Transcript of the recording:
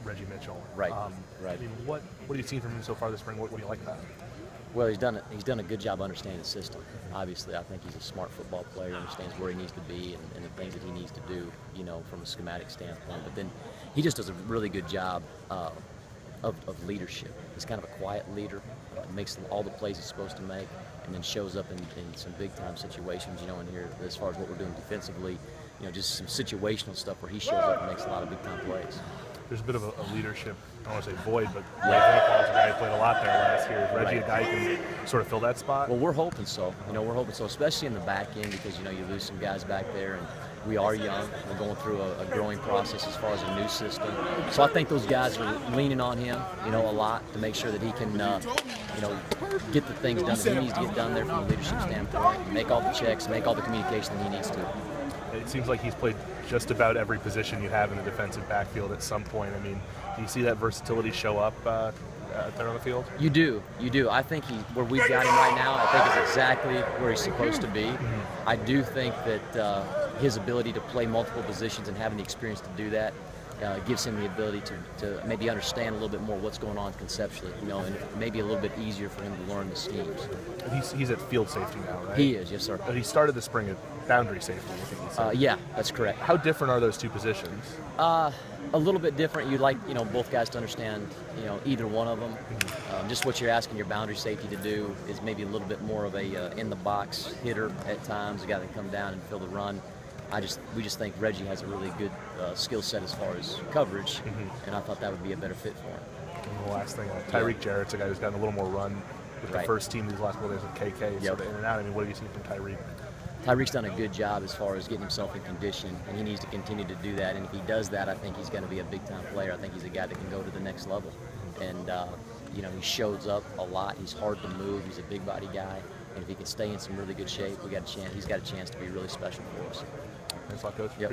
Reggie Mitchell. Right. I mean, what have you seen from him so far this spring? What do you like about him? Well, he's done a good job understanding the system. Obviously, I think he's a smart football player, understands where he needs to be and the things that he needs to do, from a schematic standpoint. But then he just does a really good job of leadership. He's kind of a quiet leader, makes all the plays he's supposed to make, and then shows up in some big-time situations, in here as far as what we're doing defensively, just some situational stuff where he shows up and makes a lot of big-time plays. There's a bit of a leadership, I don't want to say void, but Ray Paul's a guy who played a lot there last year. Is Reggie a guy who can sort of fill that spot? Well, we're hoping so. We're hoping so, especially in the back end because, you lose some guys back there, and we are young. We're going through a growing process as far as a new system. So I think those guys are leaning on him, a lot to make sure that he can, get the things done that he needs to get done there from a leadership standpoint, make all the checks, make all the communication that he needs to. It seems like he's played just about every position you have in the defensive backfield at some point. I mean, do you see that versatility show up there on the field? You do. I think where we've got him right now, I think is exactly where he's supposed to be. Mm-hmm. I do think that his ability to play multiple positions and having the experience to do that gives him the ability to maybe understand a little bit more what's going on conceptually, and maybe a little bit easier for him to learn the schemes. He's at field safety now, right? He is, yes, sir. But he started the spring at boundary safety, I think he said. Yeah, that's correct. How different are those two positions? A little bit different. You'd like, both guys to understand, either one of them. Mm-hmm. Just what you're asking your boundary safety to do is maybe a little bit more of a in-the-box hitter at times, a guy that can come down and fill the run. We just think Reggie has a really good skill set as far as coverage, mm-hmm. and I thought that would be a better fit for him. And the last thing, Tyreke Jarrett's a guy who's gotten a little more run with the first team these last couple days with KK, sort of in and out. I mean, what have you seen from Tyreke? Tyreke's done a good job as far as getting himself in condition, and he needs to continue to do that. And if he does that, I think he's going to be a big-time player. I think he's a guy that can go to the next level. And, he shows up a lot. He's hard to move. He's a big-body guy. And if he can stay in some really good shape, he's got a chance to be really special for us. Thanks a lot, Coach. Yep.